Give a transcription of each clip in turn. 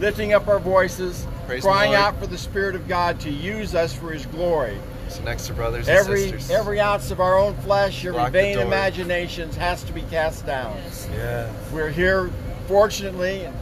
lifting up our voices, Praise crying the Lord. out for the Spirit of God to use us for His glory. So next to brothers and sisters. Every ounce of our own flesh, every Lock the vain door. imaginations has to be cast down. Yeah. We're here, fortunately and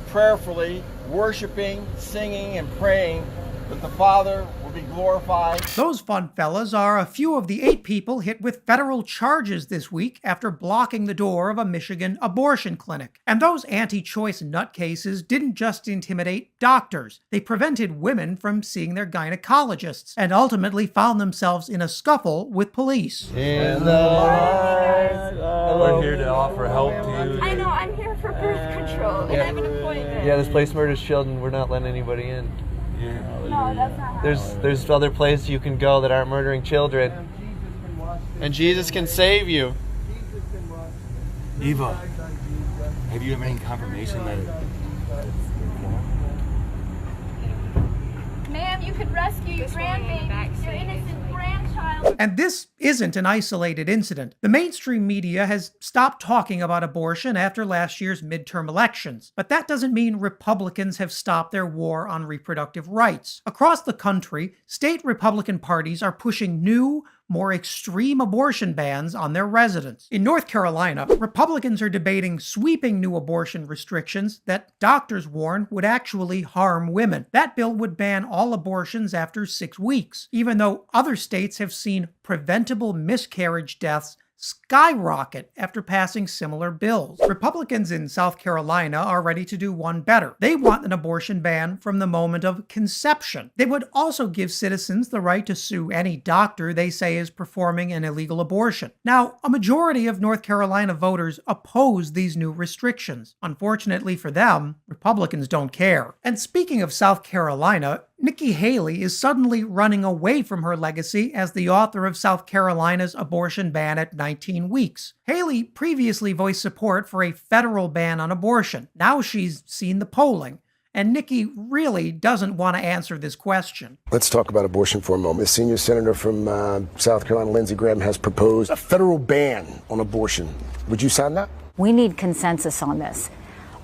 prayerfully, worshiping, singing, and praying that the Father will be glorified. Those fun fellas are a few of the 8 people hit with federal charges this week after blocking the door of a Michigan abortion clinic. And those anti-choice nutcases didn't just intimidate doctors. They prevented women from seeing their gynecologists and ultimately found themselves in a scuffle with police. In the light We're here to offer help to you. I know, I'm here for birth control, and I have an appointment. Yeah, this place murders children. We're not letting anybody in. No, that's not how There's other places you can go that aren't murdering children. And Jesus can save you. Eva, have you have any confirmation that Ma'am, you could rescue your grandbaby, your innocent grandchild. And this isn't an isolated incident. The mainstream media has stopped talking about abortion after last year's midterm elections, but that doesn't mean Republicans have stopped their war on reproductive rights. Across the country, state Republican parties are pushing new, more extreme abortion bans on their residents. In North Carolina, Republicans are debating sweeping new abortion restrictions that doctors warn would actually harm women. That bill would ban all abortions after 6 weeks, even though other states have seen preventable miscarriage deaths skyrocket after passing similar bills. Republicans in South Carolina are ready to do one better. They want an abortion ban from the moment of conception. They would also give citizens the right to sue any doctor they say is performing an illegal abortion. Now, a majority of North Carolina voters oppose these new restrictions. Unfortunately for them, Republicans don't care. And speaking of South Carolina, Nikki Haley is suddenly running away from her legacy as the author of South Carolina's abortion ban at 19 weeks. Haley previously voiced support for a federal ban on abortion. Now she's seen the polling, and Nikki really doesn't want to answer this question. Let's talk about abortion for a moment. The senior senator from South Carolina, Lindsey Graham, has proposed a federal ban on abortion. Would you sign that? We need consensus on this.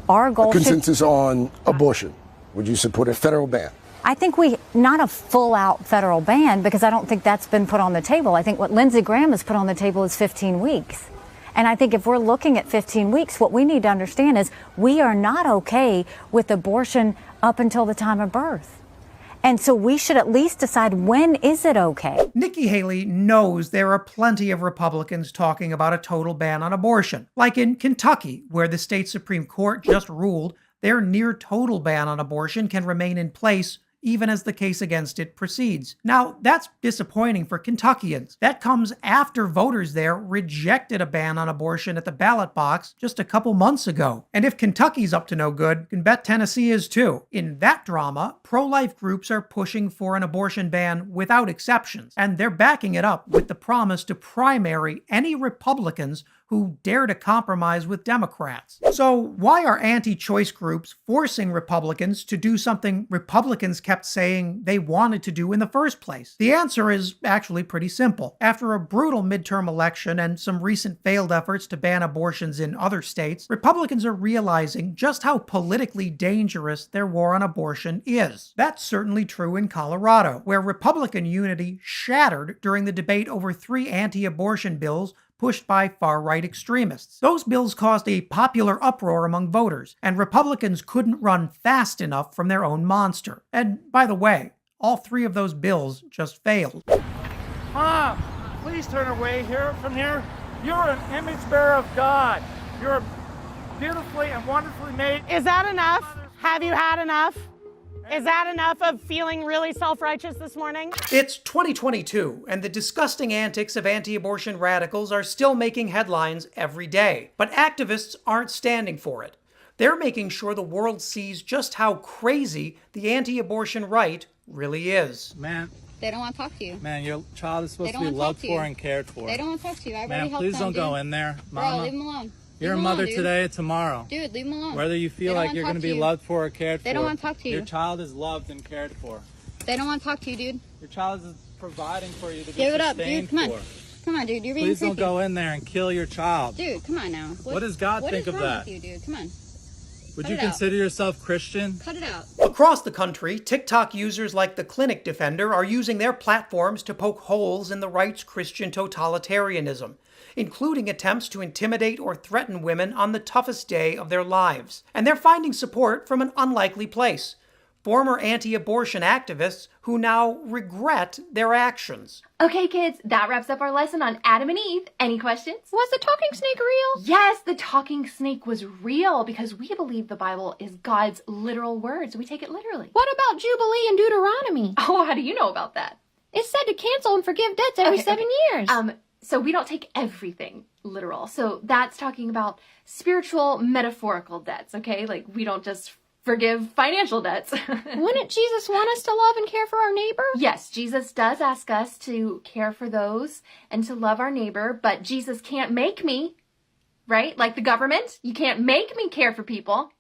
Our goal Consensus on abortion. Would you support a federal ban? I think not a full-out federal ban, because I don't think that's been put on the table. I think what Lindsey Graham has put on the table is 15 weeks. And I think if we're looking at 15 weeks, what we need to understand is we are not okay with abortion up until the time of birth. And so we should at least decide, when is it okay? Nikki Haley knows there are plenty of Republicans talking about a total ban on abortion, like in Kentucky, where the state Supreme Court just ruled their near total ban on abortion can remain in place even as the case against it proceeds. Now, that's disappointing for Kentuckians. That comes after voters there rejected a ban on abortion at the ballot box just a couple months ago. And if Kentucky's up to no good, you can bet Tennessee is too. In that drama, pro-life groups are pushing for an abortion ban without exceptions, and they're backing it up with the promise to primary any Republicans who dare to compromise with Democrats. So why are anti-choice groups forcing Republicans to do something Republicans kept saying they wanted to do in the first place? The answer is actually pretty simple. After a brutal midterm election and some recent failed efforts to ban abortions in other states, Republicans are realizing just how politically dangerous their war on abortion is. That's certainly true in Colorado, where Republican unity shattered during the debate over 3 anti-abortion bills pushed by far-right extremists. Those bills caused a popular uproar among voters, and Republicans couldn't run fast enough from their own monster. And by the way, all 3 of those bills just failed. Mom, please turn away from here. You're an image bearer of God. You're beautifully and wonderfully made. Is that enough? Have you had enough? Is that enough of feeling really self-righteous this morning? It's 2022, and the disgusting antics of anti-abortion radicals are still making headlines every day. But activists aren't standing for it. They're making sure the world sees just how crazy the anti-abortion right really is. Man, They don't want to talk to you. man, your child is supposed to be loved for and cared for. They don't want to talk to you. I already Man, helped please them, don't go dude. in there, Bro, Mama. leave them alone. You're a mother today, tomorrow. Dude, leave them alone. Whether you feel They don't like you're wanna going to talk be to loved for or cared for. They don't want to talk to you. Your child is loved and cared for. They don't want to talk to you, dude. Your child is providing for you to be Give it up, sustained dude. Come on. for. Come on, dude. You're being Please don't creepy. go in there and kill your child. Dude, come on now. What does God think of What is wrong that? with you, dude? Come on. Would you consider yourself Christian? Cut it out. Across the country, TikTok users like the Clinic Defender are using their platforms to poke holes in the right's Christian totalitarianism, including attempts to intimidate or threaten women on the toughest day of their lives. And they're finding support from an unlikely place: former anti-abortion activists who now regret their actions. Okay, kids, that wraps up our lesson on Adam and Eve. Any questions? Was the talking snake real? Yes, the talking snake was real because we believe the Bible is God's literal words. We take it literally. What about Jubilee and Deuteronomy? Oh, how do you know about that? It's said to cancel and forgive debts every 7 years. So we don't take everything literal. So that's talking about spiritual, metaphorical debts, okay? Like, we don't just forgive financial debts. Wouldn't Jesus want us to love and care for our neighbor? Yes, Jesus does ask us to care for those and to love our neighbor, but Jesus can't make me, right? Like the government, you can't make me care for people.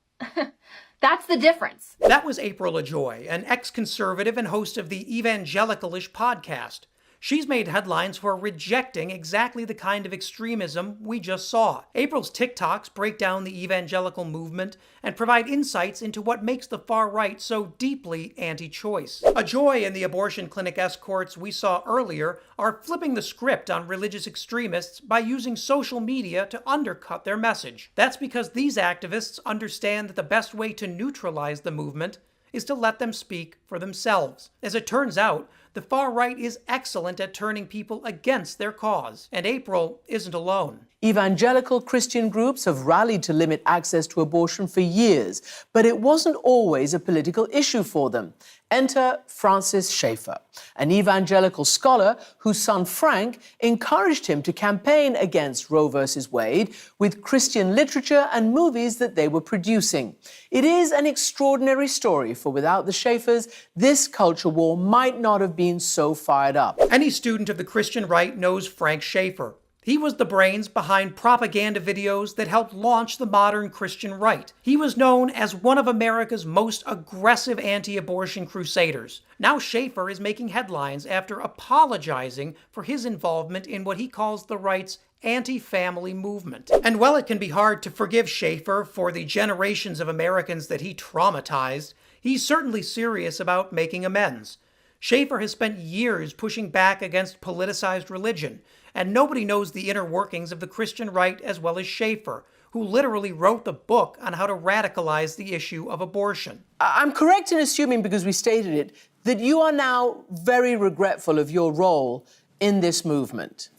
That's the difference. That was April LaJoy, an ex-conservative and host of the Evangelicalish podcast. She's made headlines for rejecting exactly the kind of extremism we just saw. April's TikToks break down the evangelical movement and provide insights into what makes the far right so deeply anti-choice. LaJoy and the abortion clinic escorts we saw earlier are flipping the script on religious extremists by using social media to undercut their message. That's because these activists understand that the best way to neutralize the movement is to let them speak for themselves. As it turns out, the far right is excellent at turning people against their cause, and April isn't alone. Evangelical Christian groups have rallied to limit access to abortion for years, but it wasn't always a political issue for them. Enter Francis Schaeffer, an evangelical scholar whose son Frank encouraged him to campaign against Roe v. Wade with Christian literature and movies that they were producing. It is an extraordinary story, for without the Schaeffers, this culture war might not have been so fired up. Any student of the Christian right knows Frank Schaeffer. He was the brains behind propaganda videos that helped launch the modern Christian right. He was known as one of America's most aggressive anti-abortion crusaders. Now Schaeffer is making headlines after apologizing for his involvement in what he calls the right's anti-family movement. And while it can be hard to forgive Schaeffer for the generations of Americans that he traumatized, he's certainly serious about making amends. Schaeffer has spent years pushing back against politicized religion, and nobody knows the inner workings of the Christian right as well as Schaeffer, who literally wrote the book on how to radicalize the issue of abortion. I'm correct in assuming, because we stated it, that you are now very regretful of your role in this movement.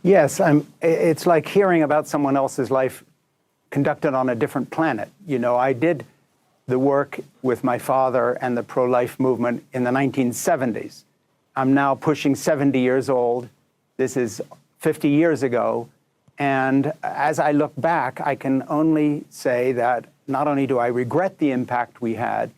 Yes, it's like hearing about someone else's life conducted on a different planet. You know, I did the work with my father and the pro-life movement in the 1970s. I'm now pushing 70 years old. This is 50 years ago. And as I look back, I can only say that not only do I regret the impact we had,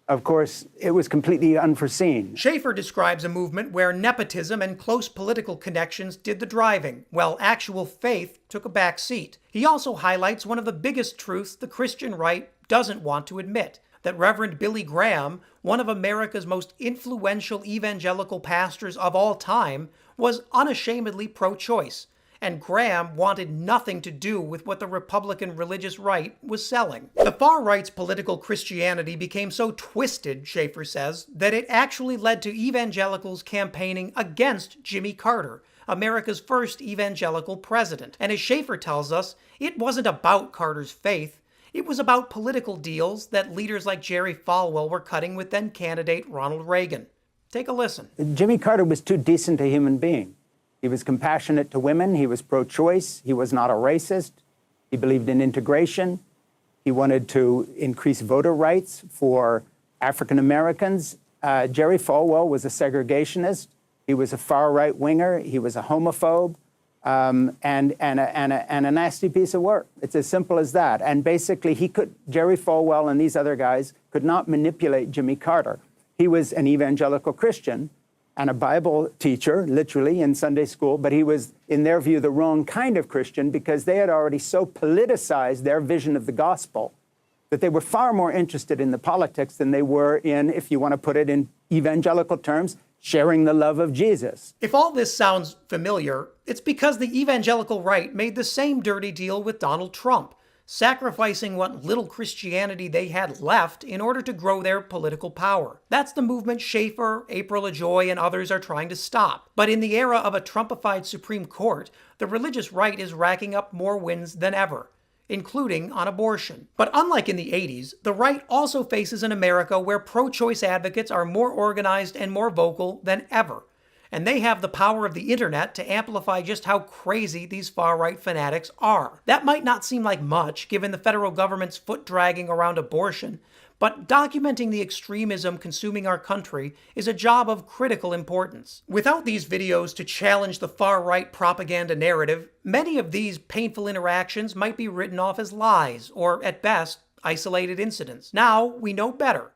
of course, it was completely unforeseen. Schaeffer describes a movement where nepotism and close political connections did the driving, while actual faith took a back seat. He also highlights one of the biggest truths the Christian right doesn't want to admit, that Reverend Billy Graham, one of America's most influential evangelical pastors of all time, was unashamedly pro-choice, and Graham wanted nothing to do with what the Republican religious right was selling. The far right's political Christianity became so twisted, Schaeffer says, that it actually led to evangelicals campaigning against Jimmy Carter, America's first evangelical president. And as Schaeffer tells us, it wasn't about Carter's faith. It was about political deals that leaders like Jerry Falwell were cutting with then-candidate Ronald Reagan. Take a listen. Jimmy Carter was too decent a human being. He was compassionate to women. He was pro-choice. He was not a racist. He believed in integration. He wanted to increase voter rights for African Americans. Jerry Falwell was a segregationist. He was a far-right winger. He was a homophobe. And a nasty piece of work. It's as simple as that. And basically, Jerry Falwell and these other guys could not manipulate Jimmy Carter. He was an evangelical Christian and a Bible teacher, literally, in Sunday school, but he was, in their view, the wrong kind of Christian because they had already so politicized their vision of the gospel that they were far more interested in the politics than they were in, if you want to put it in evangelical terms, sharing the love of Jesus. If all this sounds familiar, it's because the evangelical right made the same dirty deal with Donald Trump. sacrificing what little Christianity they had left in order to grow their political power. That's the movement Schaeffer, April LaJoy, and others are trying to stop. But in the era of a Trumpified Supreme Court, the religious right is racking up more wins than ever, including on abortion. But unlike in the 80s, the right also faces an America where pro-choice advocates are more organized and more vocal than ever. And they have the power of the internet to amplify just how crazy these far-right fanatics are. That might not seem like much, given the federal government's foot-dragging around abortion, but documenting the extremism consuming our country is a job of critical importance. Without these videos to challenge the far-right propaganda narrative, many of these painful interactions might be written off as lies, or at best, isolated incidents. Now, we know better.